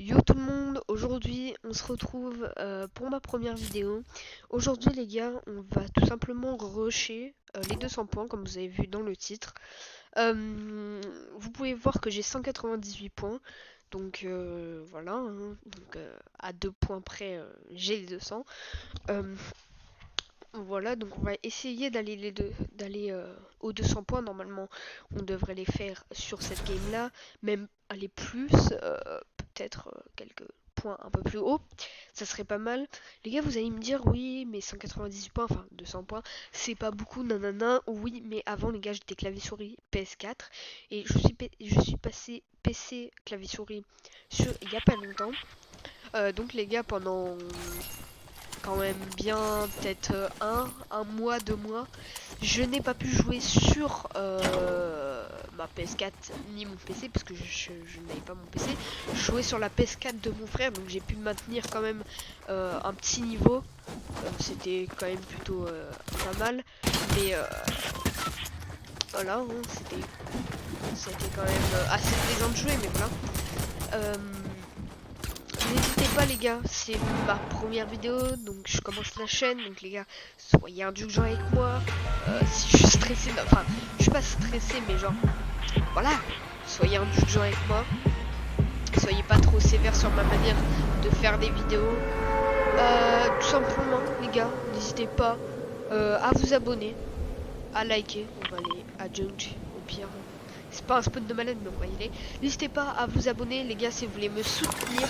Yo tout le monde, aujourd'hui on se retrouve pour ma première vidéo. Aujourd'hui les gars, on va tout simplement rusher les 200 points comme vous avez vu dans le titre. Vous pouvez voir que j'ai 198 points, donc voilà, hein. Donc à 2 points près j'ai les 200. Euh, voilà, donc on va essayer d'aller aux 200 points. Normalement on devrait les faire sur cette game là, même aller plus, peut-être quelques points un peu plus haut, ça serait pas mal. Les gars, vous allez me dire oui mais 198 points, enfin 200 points, c'est pas beaucoup, nanana. Oui, mais avant les gars, j'étais clavier souris PS4 et je suis passé PC clavier souris il y a pas longtemps. Donc les gars, pendant quand même bien peut-être un mois, 2 mois, je n'ai pas pu jouer sur ma PS4 ni mon PC parce que je n'avais pas mon PC. Je jouais sur la PS4 de mon frère, donc j'ai pu maintenir quand même un petit niveau. C'était quand même plutôt pas mal, mais voilà, hein, c'était quand même assez plaisant de jouer, mais voilà. Euh, N'hésitez pas les gars, c'est ma première vidéo, donc je commence la chaîne, donc les gars, soyez indulgents avec moi. Si je suis stressé, enfin, je suis pas stressé, mais genre, voilà, soyez indulgents avec moi. Soyez pas trop sévères sur ma manière de faire des vidéos. Tout simplement, les gars, n'hésitez pas à vous abonner, à liker, on va aller à Junk au pire. C'est pas un spawn de malade, mais on va y aller. N'hésitez pas à vous abonner, les gars, si vous voulez me soutenir,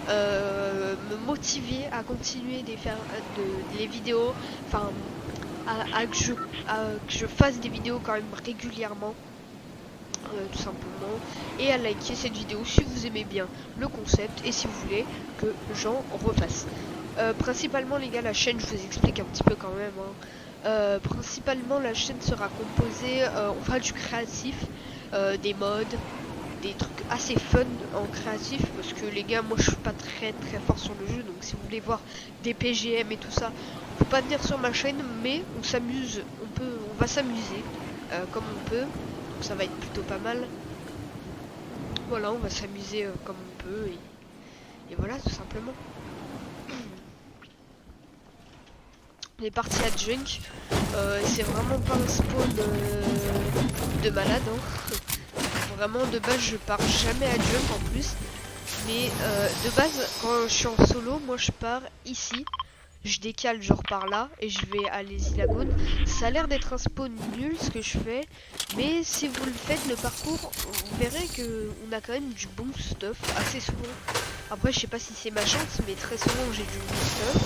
me motiver à continuer les vidéos, enfin, que je fasse des vidéos quand même régulièrement, tout simplement, et à liker cette vidéo si vous aimez bien le concept et si vous voulez que j'en refasse. Principalement, les gars, la chaîne, je vous explique un petit peu quand même, hein. Principalement la chaîne sera composée, on fera du créatif, des mods, des trucs assez fun en créatif, parce que les gars, moi je suis pas très fort sur le jeu, donc si vous voulez voir des PGM et tout ça, faut pas venir sur ma chaîne, mais on s'amuse, on va s'amuser comme on peut, donc ça va être plutôt pas mal. Voilà, on va s'amuser comme on peut, et voilà, tout simplement. On est parti à Junk. C'est vraiment pas un spawn de malade, hein. Vraiment, de base, je pars jamais à Junk en plus. Mais de base, quand je suis en solo, moi je pars ici. Je décale genre par là et je vais à Les Lagoon. Ça a l'air d'être un spawn nul ce que je fais. Mais si vous le faites, le parcours, vous verrez que on a quand même du bon stuff assez souvent. Après, je sais pas si c'est ma chance, mais très souvent j'ai du bon stuff.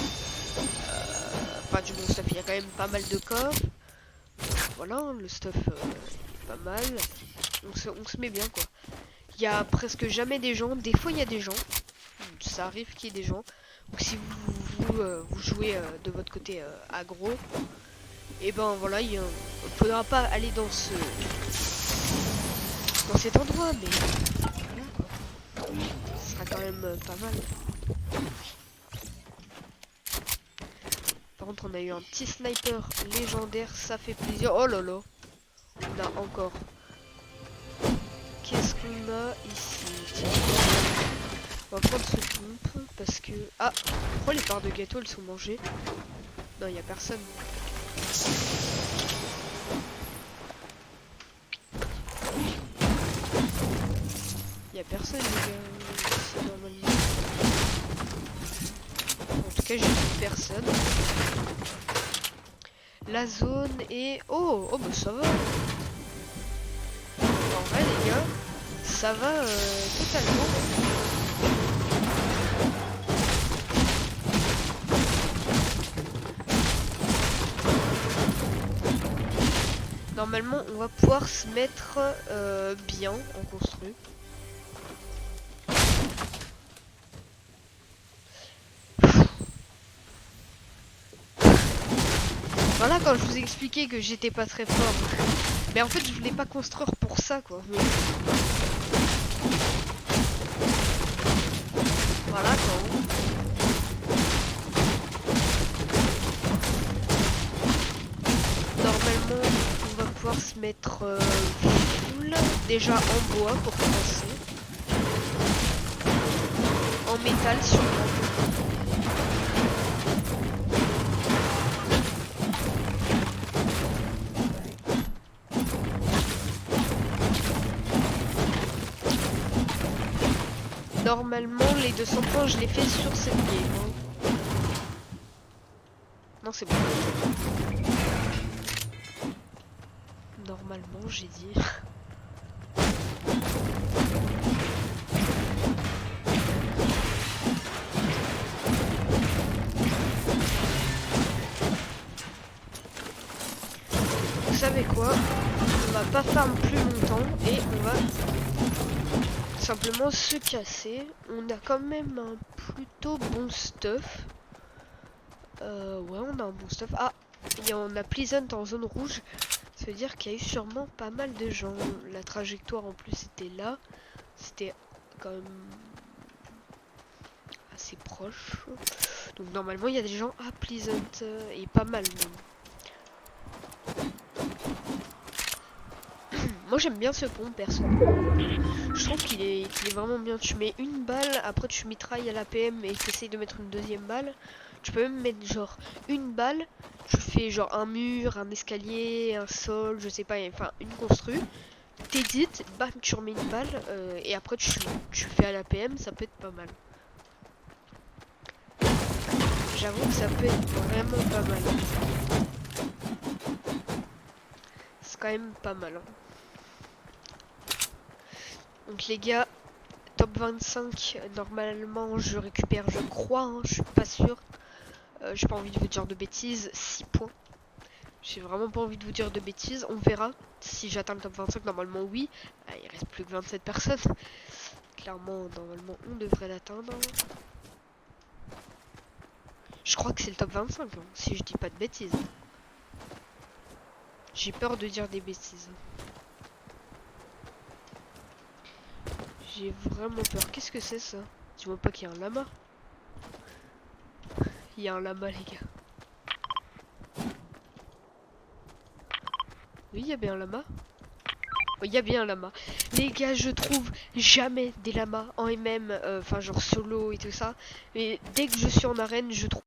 Enfin, du bon stuff, il y a quand même pas mal de coffres. Voilà, le stuff est pas mal. On se met bien quoi. Il y a presque jamais des gens. Des fois, il y a des gens. Ça arrive qu'il y ait des gens. Donc si vous jouez de votre côté aggro, et ben voilà, il faudra pas aller dans cet endroit, mais voilà quoi. Ce sera quand même pas mal. Par contre, on a eu un petit sniper légendaire, ça fait plaisir. Oh là là, on a encore. Qu'est-ce qu'on a ici? Tiens. On va prendre ce pompe parce que... Ah, pourquoi les parts de gâteau elles sont mangées? Non, il y a personne. Il y a personne, les gars. C'est normalement. En tout cas, j'ai vu personne. La zone est... Oh, oh, bah ça va. En vrai, les gars, ça va totalement. Normalement, on va pouvoir se mettre bien en construit. Voilà, quand je vous ai expliqué que j'étais pas très fort. Mais en fait, je voulais pas construire pour ça, quoi. Mais... Voilà, quoi. Normalement, on va pouvoir se mettre full, déjà en bois pour commencer. métal sûrement. Normalement, les 200 points, je les fais sur cette game. Hein. Non, c'est bon. Normalement, j'ai dit. Vous savez quoi? On va pas farm plus longtemps et on va simplement se casser. On a quand même un plutôt bon stuff. Ouais, on a un bon stuff. Ah, on a Pleasant en zone rouge. Ça veut dire qu'il y a eu sûrement pas mal de gens. La trajectoire en plus était là. C'était quand même assez proche. Donc normalement il y a des gens à Pleasant et pas mal même. Moi j'aime bien ce pont perso. Je trouve qu'il est vraiment bien. Tu mets une balle, après tu mitrailles à l'APM et tu essayes de mettre une deuxième balle. Tu peux même mettre genre une balle, tu fais genre un mur, un escalier, un sol, je sais pas, enfin une constru. T'édites, bam, tu remets une balle et après tu fais à l'APM, ça peut être pas mal. J'avoue que ça peut être vraiment pas mal. C'est quand même pas mal. Hein. Donc les gars, top 25, normalement je récupère, je crois, hein, je suis pas sûr. J'ai pas envie de vous dire de bêtises, 6 points. J'ai vraiment pas envie de vous dire de bêtises, on verra. Si j'atteins le top 25, normalement oui. Ah, il reste plus que 27 personnes. Clairement, normalement on devrait l'atteindre. Je crois que c'est le top 25, hein, si je dis pas de bêtises. J'ai peur de dire des bêtises. J'ai vraiment peur. Qu'est-ce que c'est ça? Dis-moi pas qu'il y a un lama. Il y a un lama les gars. Oui, il y a bien un lama. Il y a bien un lama. Les gars, je trouve jamais des lamas en MM, enfin genre solo et tout ça. Mais dès que je suis en arène, je trouve...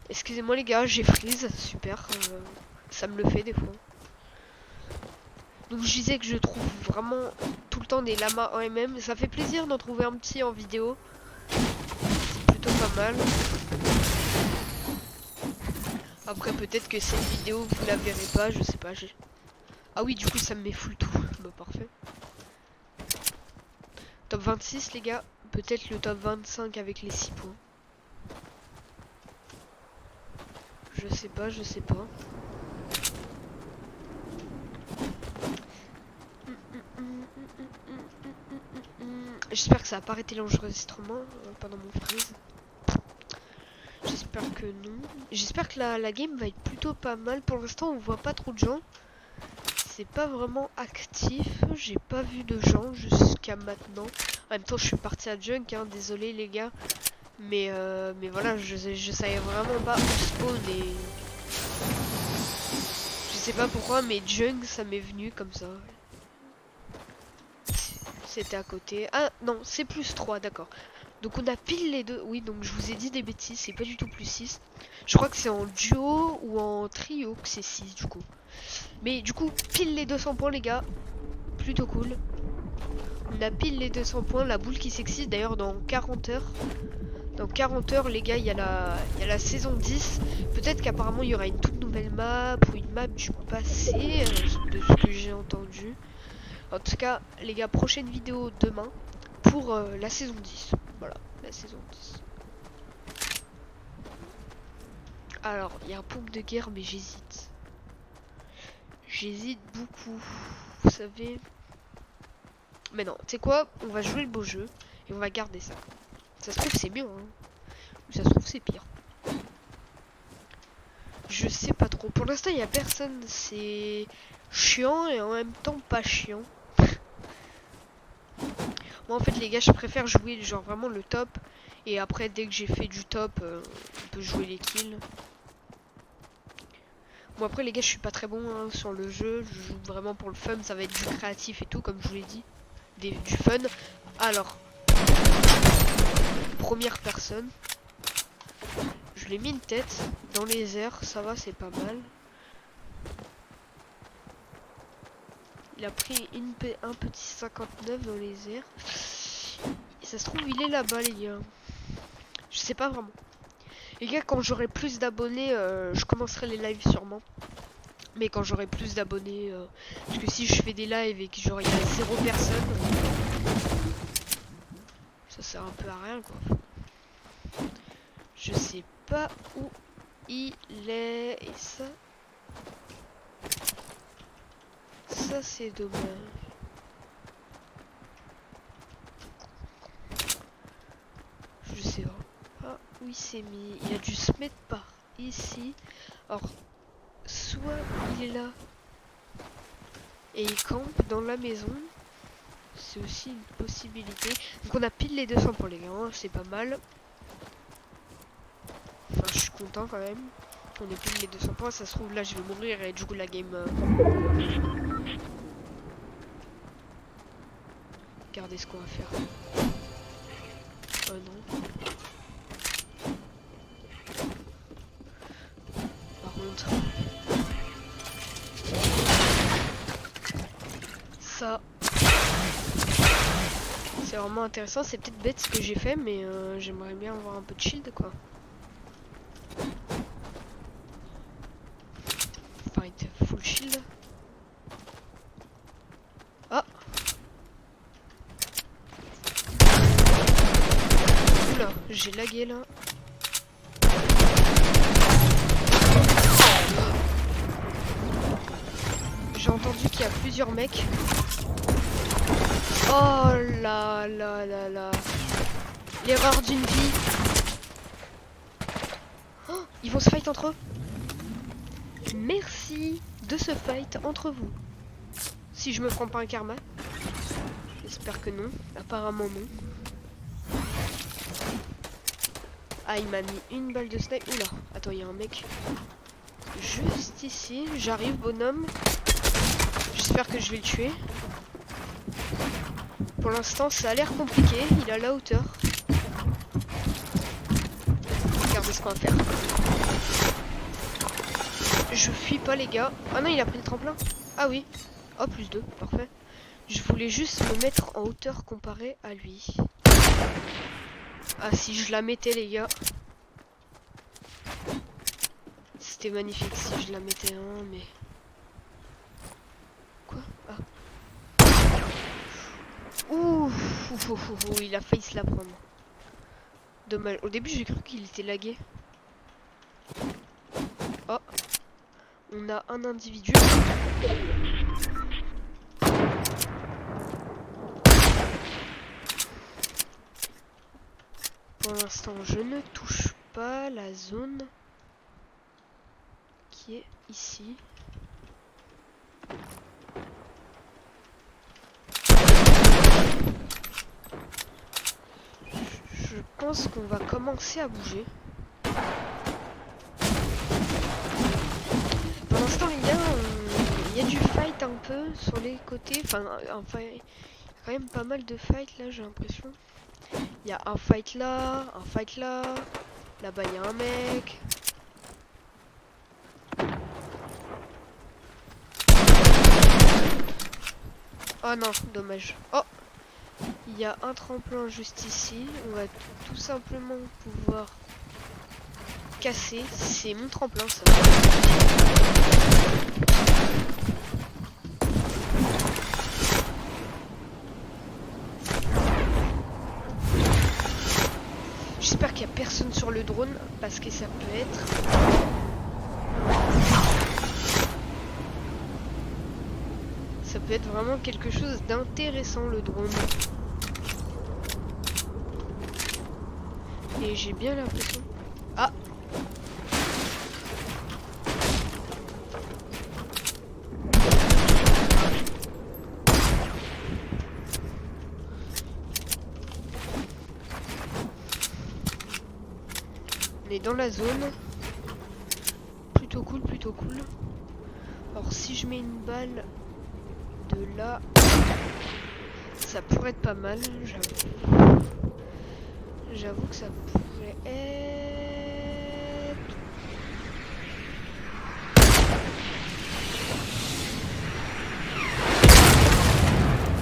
Excusez-moi les gars, j'ai freeze, super. Ça me le fait des fois. Donc je disais que je trouve vraiment tout le temps des lamas en MM. Ça fait plaisir d'en trouver un petit en vidéo. C'est plutôt pas mal. Après peut-être que cette vidéo vous la verrez pas, je sais pas. Ah oui, du coup ça me met full tout. Bah parfait. Top 26 les gars. Peut-être le top 25 avec les 6 points. Je sais pas, je sais pas. J'espère que ça a pas arrêté l'enregistrement pendant mon freeze. J'espère que non. J'espère que la game va être plutôt pas mal. Pour l'instant, on voit pas trop de gens. C'est pas vraiment actif. J'ai pas vu de gens jusqu'à maintenant. En même temps, je suis parti à Junk. Hein. Désolé les gars. Mais voilà, je savais vraiment pas où spawn et... Je sais pas pourquoi, mais Junk, ça m'est venu comme ça. C'était à côté. Ah non, c'est plus 3, d'accord. Donc on a pile les deux. Oui, donc je vous ai dit des bêtises, c'est pas du tout plus 6. Je crois que c'est en duo ou en trio que c'est 6 du coup. Mais du coup, pile les 200 points les gars. Plutôt cool. On a pile les 200 points, la boule qui s'excite d'ailleurs dans 40 heures. Dans 40 heures les gars, il y a la saison 10. Peut-être qu'apparemment il y aura une toute nouvelle map ou une map du passé, de ce que j'ai entendu. En tout cas, les gars, prochaine vidéo demain pour la saison 10. Voilà, la saison 10. Alors, il y a un pompe de guerre, mais j'hésite. J'hésite beaucoup. Vous savez. Mais non, tu sais quoi? On va jouer le beau jeu et on va garder ça. Ça se trouve, c'est mieux, hein. Ou ça se trouve, c'est pire. Je sais pas trop. Pour l'instant, il n'y a personne. C'est chiant et en même temps pas chiant. Moi en fait les gars je préfère jouer genre vraiment le top. Et après dès que j'ai fait du top on peut jouer les kills. Bon après les gars je suis pas très bon hein, sur le jeu. Je joue vraiment pour le fun. Ça va être du créatif et tout comme je vous l'ai dit. du fun. Alors, première personne. Je lui ai mis une tête dans les airs, ça va, c'est pas mal. Il a pris un petit 59 dans les airs. Et ça se trouve, il est là-bas, les gars. Je sais pas vraiment. Les gars, quand j'aurai plus d'abonnés, je commencerai les lives sûrement. Mais quand j'aurai plus d'abonnés, parce que si je fais des lives et que j'aurai 0 personne, ça sert un peu à rien, quoi. Je sais pas où il est, et ça c'est dommage. Je sais pas où il s'est mis. Il a dû se mettre par ici. Alors, soit il est là et il campe dans la maison. C'est aussi une possibilité. Donc on a pile les 200 pour les gars, hein, c'est pas mal. Enfin, je suis content quand même. On est pile les 200 points. Ça se trouve là, je vais mourir et du coup la game. Regardez ce qu'on va faire. Oh non. Par contre, ça, c'est vraiment intéressant. C'est peut-être bête ce que j'ai fait, mais j'aimerais bien avoir un peu de shield, quoi. Fight full shield. Ah. Oula, j'ai lagué là. J'ai entendu qu'il y a plusieurs mecs. Oh là là là là. L'erreur d'une vie. Oh, ils vont se fight entre eux. Merci de se fight entre vous. Si je me prends pas un karma. J'espère que non. Apparemment non. Ah, il m'a mis une balle de snipe. Oula, attends, il y a un mec juste ici. J'arrive, bonhomme. J'espère que je vais le tuer. Pour l'instant, ça a l'air compliqué. Il a la hauteur. Regardez ce qu'on va faire. Je fuis pas, les gars. Ah non, il a pris le tremplin. Ah oui. Oh, +2. Parfait. Je voulais juste me mettre en hauteur comparé à lui. Ah, si je la mettais, les gars. C'était magnifique si je la mettais, hein, mais... Quoi? Ah. Ouh, il a failli se la prendre. Dommage. Au début, j'ai cru qu'il était lagué. Oh. On a un individu. Pour l'instant, je ne touche pas la zone qui est ici. Je pense qu'on va commencer à bouger. Pour l'instant, il y a du fight un peu sur les côtés. Enfin, il y a quand même pas mal de fight là, j'ai l'impression. Il y a un fight là, un fight là. Là-bas, il y a un mec. Oh non, dommage. Oh, il y a un tremplin juste ici. On va tout simplement pouvoir casser. C'est mon tremplin, ça. J'espère qu'il n'y a personne sur le drone parce que ça peut être... Ça peut être vraiment quelque chose d'intéressant, le drone. Et j'ai bien l'impression... Ah! On est dans la zone. Plutôt cool, plutôt cool. Alors si je mets une balle de là, ça pourrait être pas mal, j'avoue. J'avoue que ça pourrait être...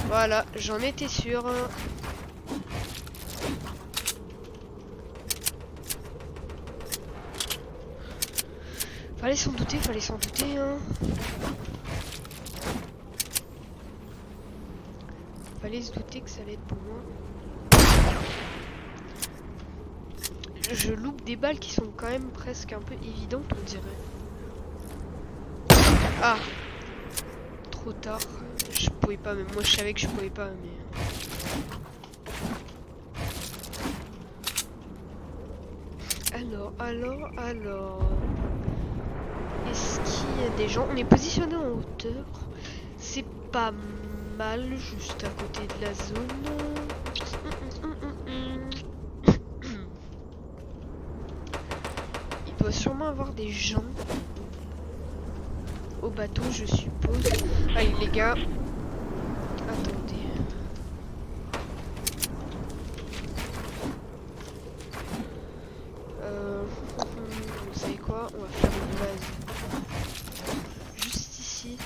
Voilà, j'en étais sûr. Fallait s'en douter, hein. Fallait se douter que ça allait être pour moi. Je loupe des balles qui sont quand même presque un peu évidentes, on dirait. Ah, trop tard. Je pouvais pas, mais moi je savais que je pouvais pas, mais... Alors... Est-ce qu'il y a des gens? On est positionné en hauteur. C'est pas mal, juste à côté de la zone. Il doit sûrement avoir des gens au bateau, je suppose. Allez les gars. Attendez. Vous savez quoi? On va faire une base. Juste ici.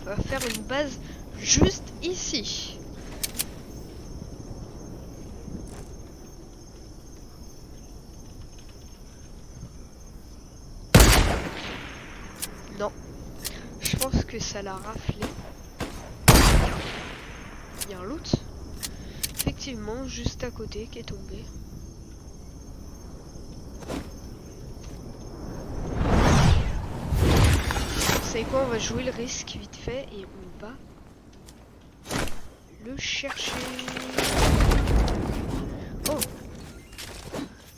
On va faire une base juste ici. Non. Je pense que ça l'a raflé. Il y a un loot. Effectivement, juste à côté qui est tombé. Vous savez quoi? On va jouer le risque vite fait et on va le chercher. Oh!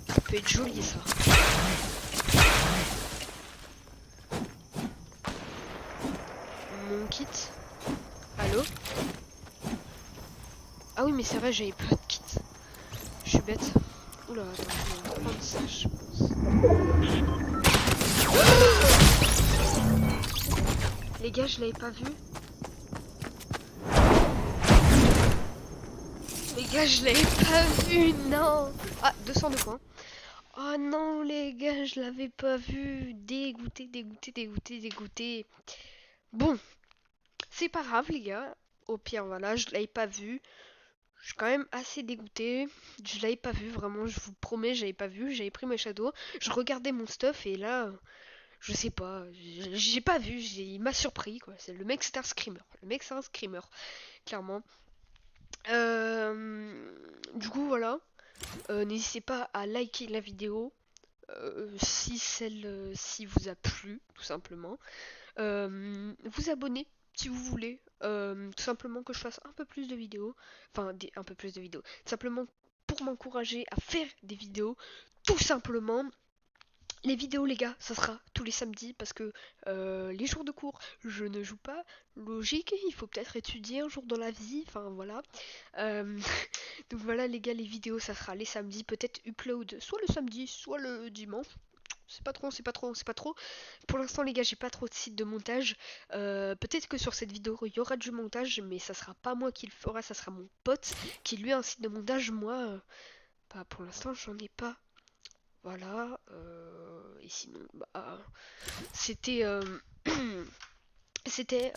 Ça peut être joli ça. Mon kit. Allô? Ah oui mais c'est vrai j'avais pas de kit. Je suis bête. Oula attends, je vais prendre ça je pense. Les gars je l'avais pas vu. Les gars je l'avais pas vu, non. Ah 202 points. Oh non les gars je l'avais pas vu. Dégoûté. Bon. C'est pas grave les gars. Au pire voilà je l'avais pas vu. Je suis quand même assez dégoûté. Je l'avais pas vu vraiment, je vous promets, j'avais pas vu. J'avais pris mes shadows, je regardais mon stuff et là, je sais pas, j'ai pas vu. Il m'a surpris quoi. C'est le mec, c'est un screamer. Le mec, c'est un screamer, clairement. Du coup voilà. N'hésitez pas à liker la vidéo si vous a plu, tout simplement. Vous abonner si vous voulez. Tout simplement que je fasse un peu plus de vidéos. Enfin, un peu plus de vidéos. Tout simplement pour m'encourager à faire des vidéos. Tout simplement. Les vidéos, les gars, ça sera tous les samedis parce que les jours de cours, je ne joue pas. Logique, il faut peut-être étudier un jour dans la vie. Enfin, voilà. Euh, donc voilà, les gars, les vidéos, ça sera les samedis. Peut-être upload soit le samedi, soit le dimanche. C'est pas trop. Pour l'instant, les gars, j'ai pas trop de sites de montage. Peut-être que sur cette vidéo, il y aura du montage, mais ça sera pas moi qui le fera, ça sera mon pote qui lui a un site de montage. Moi, bah, pour l'instant, j'en ai pas. Voilà. Et sinon, bah, c'était, c'était